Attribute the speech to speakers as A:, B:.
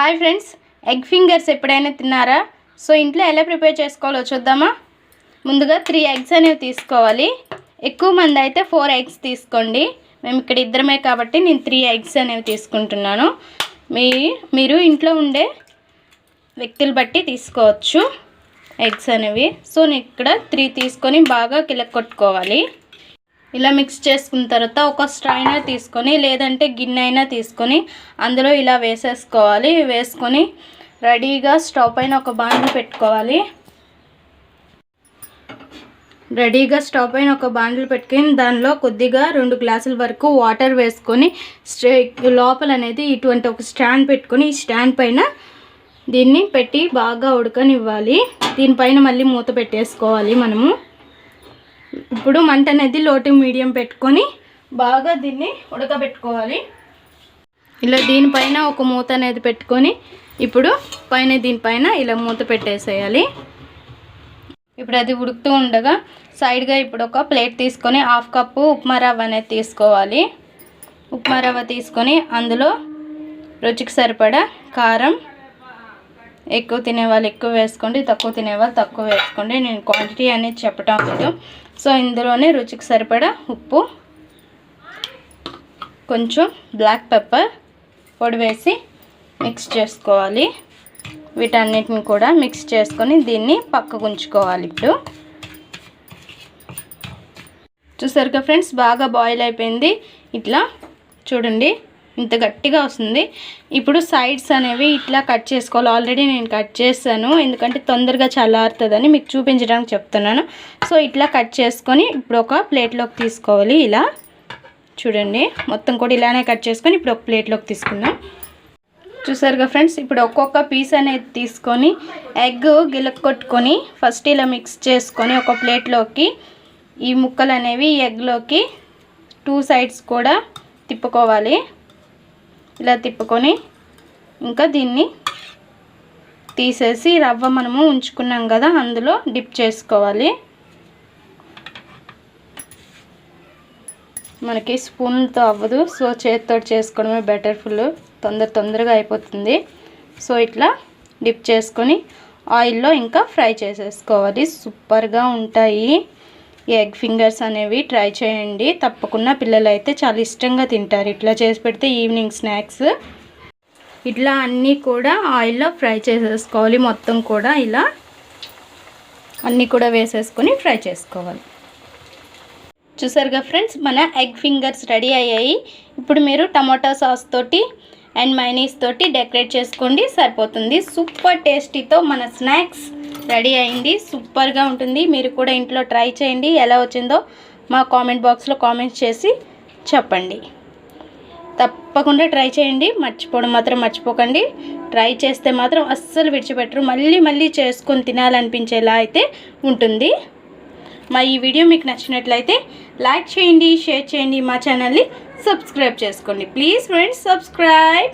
A: Hi friends, egg fingers ఎప్పుడైనా తిన్నారా? So ఇంట్లో ఎలా ప్రిపేర్ చేసుకోవాలో చూద్దామా. ముందుగా 3 ఎగ్స్ అనేవి తీసుకోవాలి. ఎక్కువ మంది అయితే 4 ఎగ్స్ తీసుకోండి. మేము ఇక్కడ ఇద్దరమే కాబట్టి నేను 3 ఎగ్స్ అనేవి తీసుకుంటున్నాను. మీరు ఇంట్లో ఉండే వ్యక్తులు బట్టి తీసుకోవచ్చు ఎగ్స్ అనేవి. సో నేను ఇక్కడ 3 తీసుకొని బాగా కిలకొట్టుకోవాలి. ఇలా మిక్స్ చేసుకున్న తర్వాత ఒక స్ట్రైనర్ తీసుకొని లేదంటే గిన్నె అయినా తీసుకొని అందులో ఇలా వేసేసుకోవాలి. వేసుకొని రెడీగా స్టవ్ పైన ఒక బాండిల్ పెట్టుకోవాలి. పెట్టుకొని దానిలో కొద్దిగా 2 గ్లాసుల వరకు వాటర్ వేసుకొని లోపల అనేది ఇటువంటి ఒక స్టాండ్ పెట్టుకొని ఈ స్టాండ్ పైన దీన్ని పెట్టి బాగా ఉడకనివ్వాలి. దీనిపైన మళ్ళీ మూత పెట్టేసుకోవాలి. మనము ఇప్పుడు మంట అనేది లో టు మీడియం పెట్టుకొని బాగా దీన్ని ఉడకబెట్టుకోవాలి. ఇలా దీనిపైన ఒక మూత అనేది పెట్టుకొని ఇప్పుడు దీనిపైన ఇలా మూత పెట్టేసేయాలి. ఇప్పుడు అది ఉడుకుతూ ఉండగా సైడ్గా ఇప్పుడు ఒక ప్లేట్ తీసుకొని 1/2 కప్పు ఉప్మా రవ్వ అనేది తీసుకోవాలి. ఉప్మా రవ్వ తీసుకొని అందులో రుచికి సరిపడా కారం, ఎక్కువ తినేవాళ్ళు ఎక్కువ వేసుకోండి, తక్కువ తినేవాళ్ళు తక్కువ వేసుకోండి. నేను క్వాంటిటీ అనేది చెప్పటం లేదు. సో ఇందులోనే రుచికి సరిపడా ఉప్పు, కొంచెం బ్లాక్ పెప్పర్ పొడి వేసి మిక్స్ చేసుకోవాలి. వీటన్నిటిని కూడా మిక్స్ చేసుకొని దీన్ని పక్కకు ఉంచుకోవాలి. ఇప్పుడు చూసారుగా ఫ్రెండ్స్, బాగా బాయిల్ అయిపోయింది. ఇట్లా చూడండి, ఇంత గట్టిగా వస్తుంది. ఇప్పుడు సైడ్స్ అనేవి ఇట్లా కట్ చేసుకోవాలి. ఆల్రెడీ నేను కట్ చేశాను, ఎందుకంటే తొందరగా చల్లారుతుందని మీకు చూపించడానికి చెప్తున్నాను. సో ఇట్లా కట్ చేసుకొని ఇప్పుడు ఒక ప్లేట్లోకి తీసుకోవాలి. ఇలా చూడండి, మొత్తం కూడా ఇలానే కట్ చేసుకొని ఇప్పుడు ఒక ప్లేట్లోకి తీసుకుందాం. చూసారుగా ఫ్రెండ్స్, ఇప్పుడు ఒక్కొక్క పీస్ అనేది తీసుకొని ఎగ్ గిలకొట్టుకొని ఫస్ట్ ఇలా మిక్స్ చేసుకొని ఒక ప్లేట్లోకి ఈ ముక్కలు అనేవి ఎగ్లోకి 2 సైడ్స్ కూడా తిప్పుకోవాలి. ఇలా తిప్పుకొని ఇంకా దీన్ని తీసేసి రవ్వ మనము ఉంచుకున్నాం కదా అందులో డిప్ చేసుకోవాలి. మనకి స్పూన్తో అవ్వదు, సో చేతితో చేసుకోవడమే బెటర్. తొందరగా అయిపోతుంది. సో ఇట్లా డిప్ చేసుకొని ఆయిల్లో ఇంకా ఫ్రై చేసేసుకోవాలి. సూపర్గా ఉంటాయి ఈ ఎగ్ ఫింగర్స్ అనేవి. ట్రై చేయండి తప్పకుండా. పిల్లలు అయితే చాలా ఇష్టంగా తింటారు. ఇట్లా చేసి పెడితే ఈవినింగ్ స్నాక్స్. ఇట్లా అన్నీ కూడా ఆయిల్లో ఫ్రై చేసేసుకోవాలి. మొత్తం కూడా ఇలా అన్నీ కూడా వేసేసుకొని ఫ్రై చేసుకోవాలి. చూసారుగా ఫ్రెండ్స్, మన ఎగ్ ఫింగర్స్ రెడీ అయ్యాయి. ఇప్పుడు మీరు టమాటా సాస్ తోటి అండ్ మైనీస్ తోటి డెకరేట్ చేసుకోండి, సరిపోతుంది. సూపర్ టేస్టీతో మన స్నాక్స్ రెడీ అయింది. సూపర్గా ఉంటుంది. మీరు కూడా ఇంట్లో ట్రై చేయండి. ఎలా వచ్చిందో మా కామెంట్ బాక్స్లో కామెంట్స్ చేసి చెప్పండి. తప్పకుండా ట్రై చేయండి. మర్చిపోవడం మాత్రం మర్చిపోకండి. ట్రై చేస్తే మాత్రం అస్సలు విడిచిపెట్టరు. మళ్ళీ చేసుకొని తినాలనిపించేలా అయితే ఉంటుంది. మా ఈ వీడియో మీకు నచ్చినట్లయితే లైక్ చేయండి, షేర్ చేయండి, మా ఛానల్ని సబ్స్క్రైబ్ చేసుకోండి. Please friends, subscribe.